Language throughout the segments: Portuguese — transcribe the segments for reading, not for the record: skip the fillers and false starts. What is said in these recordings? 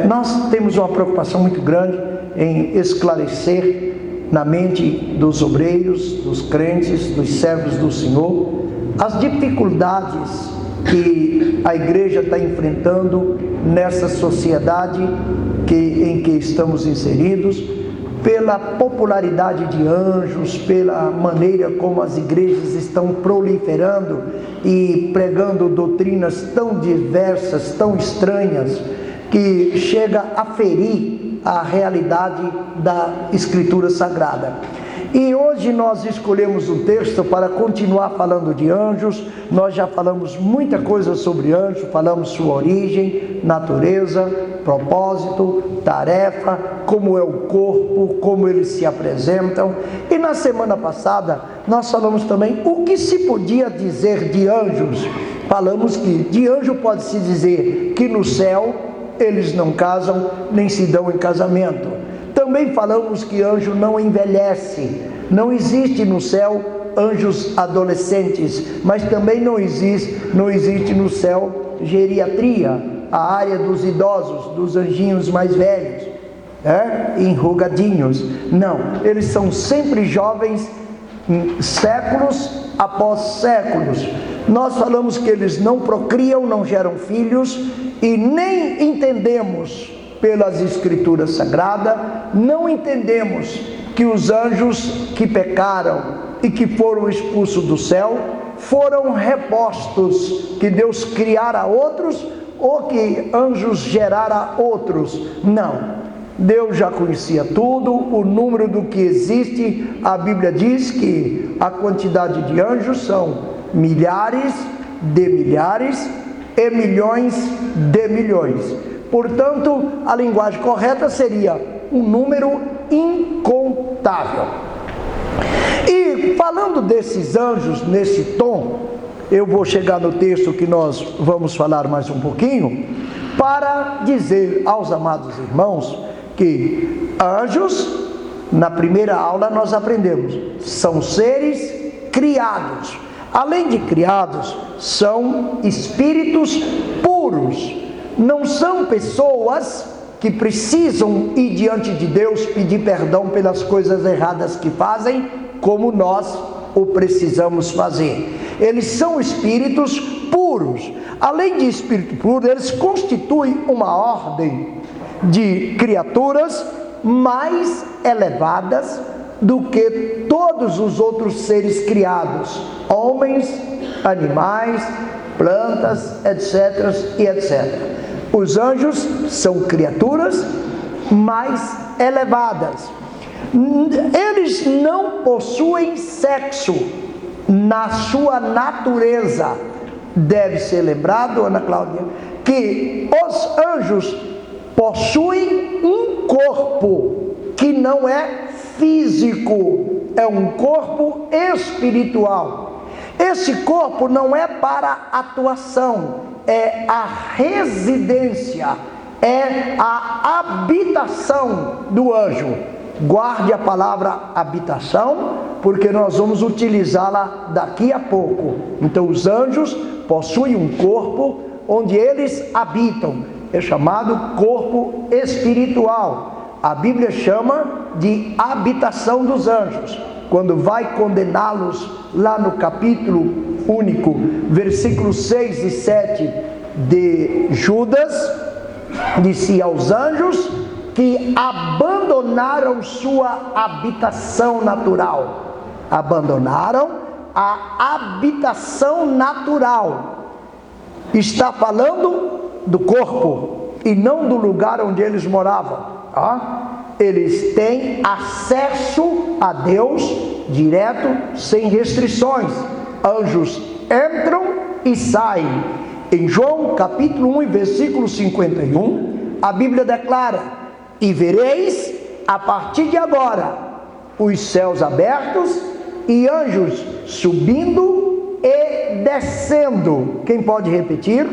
Nós temos uma preocupação muito grande em esclarecer na mente dos obreiros, dos crentes, dos servos do Senhor, as dificuldades que a igreja está enfrentando nessa sociedade em que estamos inseridos, pela popularidade de anjos, pela maneira como as igrejas estão proliferando e pregando doutrinas tão diversas, tão estranhas, que chega a ferir a realidade da Escritura Sagrada. E hoje nós escolhemos um texto para continuar falando de anjos. Nós já falamos muita coisa sobre anjos, falamos sua origem, natureza, propósito, tarefa, como é o corpo, como eles se apresentam. E na semana passada nós falamos também o que se podia dizer de anjos. Falamos que de anjo pode-se dizer que no céu eles não casam, nem se dão em casamento. Também falamos que anjo não envelhece. Não existe no céu anjos adolescentes, mas também não existe no céu geriatria, a área dos idosos, dos anjinhos mais velhos, enrugadinhos. Não, eles são sempre jovens, séculos após séculos. Nós falamos que eles não procriam, não geram filhos, e nem entendemos pelas Escrituras Sagradas, não entendemos que os anjos que pecaram e que foram expulsos do céu foram repostos, que Deus criara outros ou que anjos gerara outros. Não, Deus já conhecia tudo, o número do que existe. A Bíblia diz que a quantidade de anjos são milhares de milhares e milhões de milhões. Portanto, a linguagem correta seria um número incontável. E falando desses anjos nesse tom, eu vou chegar no texto que nós vamos falar mais um pouquinho, para dizer aos amados irmãos que anjos, na primeira aula nós aprendemos, são seres criados. Além de criados, são espíritos puros. Não são pessoas que precisam ir diante de Deus pedir perdão pelas coisas erradas que fazem, como nós o precisamos fazer. Eles são espíritos puros. Além de espírito puro, eles constituem uma ordem de criaturas mais elevadas do que todos os outros seres criados, homens, animais, plantas, etc. e etc. Os anjos são criaturas mais elevadas. Eles não possuem sexo na sua natureza. Deve ser lembrado, Ana Cláudia, que os anjos possuem um corpo que não é físico, é um corpo espiritual. Esse corpo não é para atuação, é a residência, é a habitação do anjo. Guarde a palavra habitação, porque nós vamos utilizá-la daqui a pouco. Então os anjos possuem um corpo onde eles habitam, é chamado corpo espiritual. A Bíblia chama de habitação dos anjos. Quando vai condená-los lá no capítulo único, versículos 6 e 7 de Judas, disse aos anjos que abandonaram sua habitação natural. Abandonaram a habitação natural. Está falando do corpo e não do lugar onde eles moravam. Eles têm acesso a Deus direto, sem restrições. Anjos entram e saem. Em João capítulo 1 e versículo 51, a Bíblia declara: e vereis a partir de agora os céus abertos e anjos subindo e descendo. Quem pode repetir?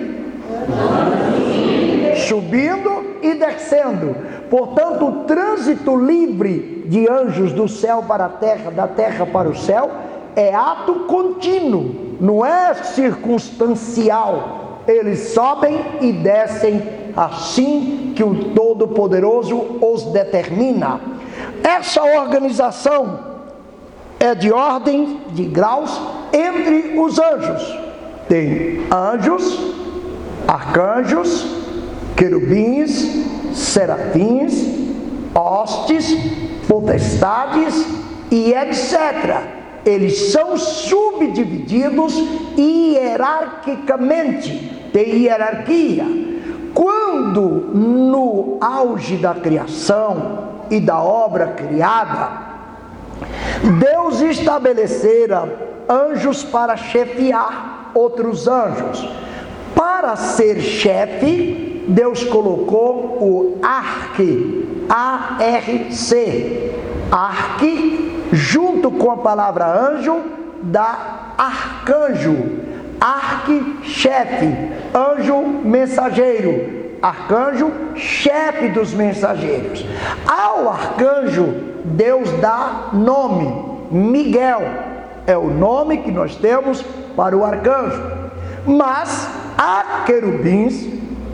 Subindo e descendo. Portanto, o trânsito livre de anjos do céu para a terra, da terra para o céu, é ato contínuo, não é circunstancial. eles sobem e descem assim que o Todo-Poderoso os determina. Essa organização é de ordem, de graus entre os anjos. Tem anjos, arcanjos, querubins, serafins, hostes, potestades e etc. Eles são subdivididos hierarquicamente, tem hierarquia. Quando no auge da criação e da obra criada, Deus estabelecera anjos para chefiar outros anjos. Para ser chefe, Deus colocou o arque, A-R-C, arque, junto com a palavra anjo, dá arcanjo, arque-chefe, anjo mensageiro, arcanjo, chefe dos mensageiros. Ao arcanjo, Deus dá nome, Miguel, é o nome que nós temos para o arcanjo. Mas há querubins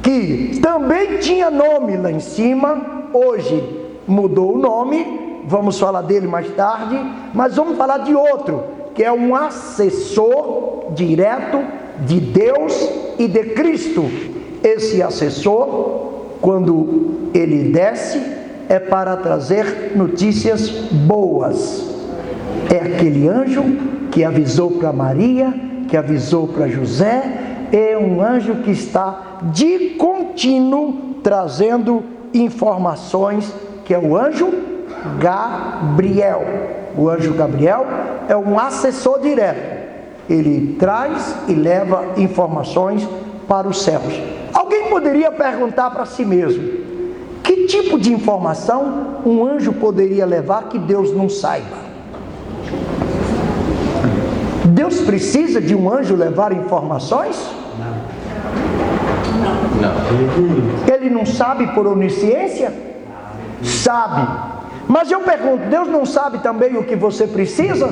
que também tinha nome lá em cima, hoje mudou o nome, vamos falar dele mais tarde, mas vamos falar de outro, que é um assessor direto de Deus e de Cristo. Esse assessor, quando ele desce, é para trazer notícias boas. É aquele anjo que avisou para Maria, que avisou para José, é um anjo que está de contínuo trazendo informações, que é o anjo Gabriel. O anjo Gabriel é um assessor direto. Ele traz e leva informações para os céus. Alguém poderia perguntar para si mesmo: que tipo de informação um anjo poderia levar que Deus não saiba? Deus precisa de um anjo levar informações? Não. Ele não sabe por onisciência? Sabe. Mas eu pergunto, Deus não sabe também o que você precisa?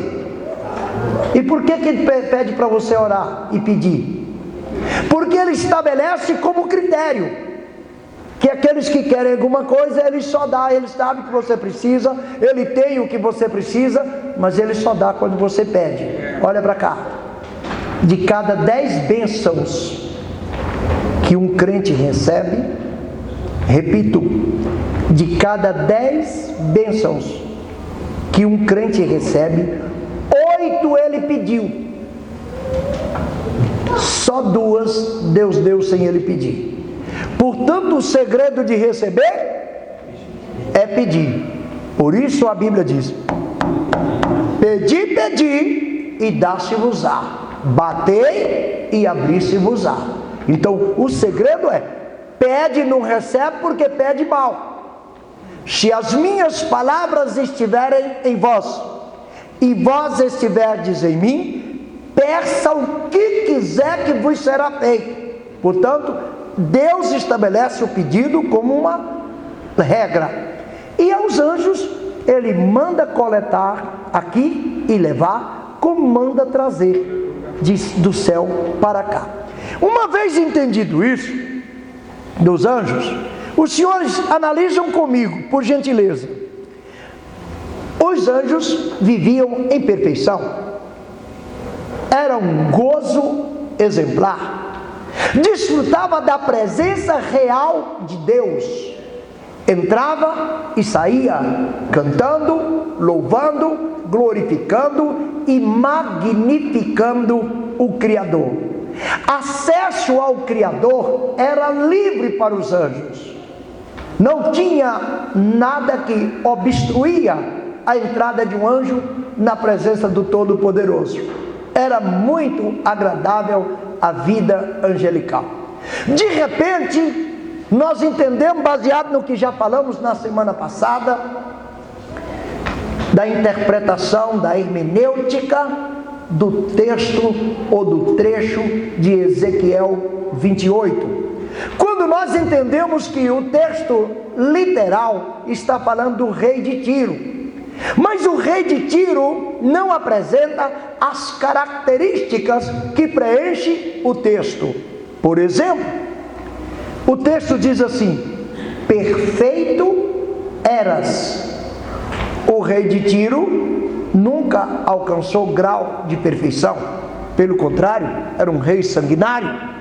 E por que Ele pede para você orar e pedir? Porque Ele estabelece como critério que aqueles que querem alguma coisa, Ele só dá. Ele sabe o que você precisa, Ele tem o que você precisa, mas Ele só dá quando você pede. Olha para cá. De cada 10 bênçãos que um crente recebe, repito, de cada 10 bênçãos que um crente recebe, 8 ele pediu. Só 2 Deus deu sem ele pedir. Portanto, o segredo de receber é pedir. Por isso a Bíblia diz: pedi, pedi e dá-se-vos-á. Batei e abri-se-vos-á. Então, o segredo é: pede, não recebe porque pede mal. Se as minhas palavras estiverem em vós, e vós estiverdes em mim, peça o que quiser que vos será feito. Portanto, Deus estabelece o pedido como uma regra. E aos anjos, Ele manda coletar aqui e levar, como manda trazer do céu para cá. Uma vez entendido isso, dos anjos, os senhores analisam comigo, por gentileza. Os anjos viviam em perfeição. Era um gozo exemplar. Desfrutava da presença real de Deus. Entrava e saía cantando, louvando, glorificando e magnificando o Criador. Acesso ao Criador era livre para os anjos. Não tinha nada que obstruía a entrada de um anjo na presença do Todo-Poderoso. Era muito agradável a vida angelical. De repente, nós entendemos, baseado no que já falamos na semana passada, da interpretação, da hermenêutica do texto ou do trecho de Ezequiel 28. Quando nós entendemos que o texto literal está falando do rei de Tiro, mas o rei de Tiro não apresenta as características que preenchem o texto. Por exemplo, o texto diz assim: perfeito eras. O rei de Tiro nunca alcançou grau de perfeição, pelo contrário, era um rei sanguinário.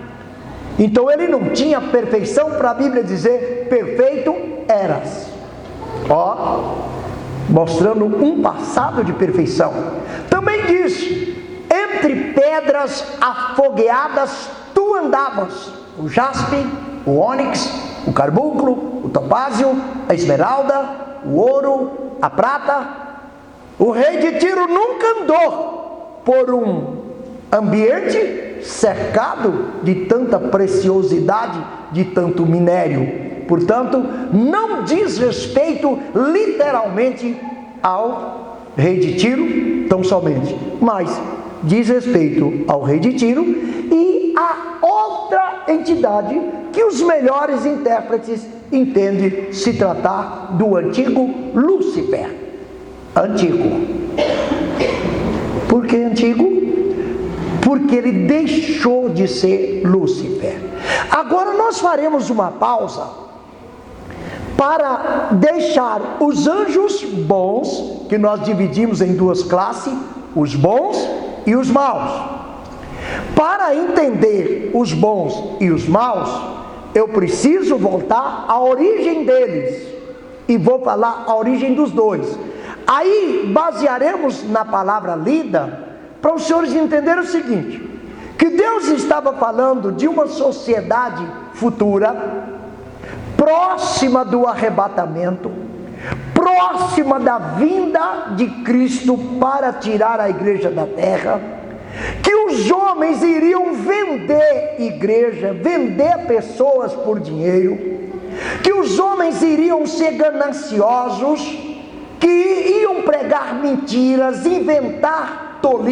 Então ele não tinha perfeição para a Bíblia dizer perfeito eras. Ó, mostrando um passado de perfeição. Também diz: entre pedras afogueadas tu andavas, o jaspe, o ônix, o carbúnculo, o topázio, a esmeralda, o ouro, a prata. O rei de Tiro nunca andou por um ambiente cercado de tanta preciosidade, de tanto minério. Portanto, não diz respeito literalmente ao rei de Tiro tão somente, mas diz respeito ao rei de Tiro e a outra entidade que os melhores intérpretes entendem se tratar do antigo Lúcifer. Antigo. Por que antigo? Porque ele deixou de ser Lúcifer. Agora nós faremos uma pausa para deixar os anjos bons, que nós dividimos em duas classes, os bons e os maus. Para entender os bons e os maus, eu preciso voltar à origem deles, e vou falar a origem dos dois. Aí basearemos na palavra lida, para os senhores entenderem o seguinte: que Deus estava falando de uma sociedade futura, próxima do arrebatamento, próxima da vinda de Cristo para tirar a igreja da terra, que os homens iriam vender igreja, vender pessoas por dinheiro, que os homens iriam ser gananciosos, que iam pregar mentiras, inventar tolices,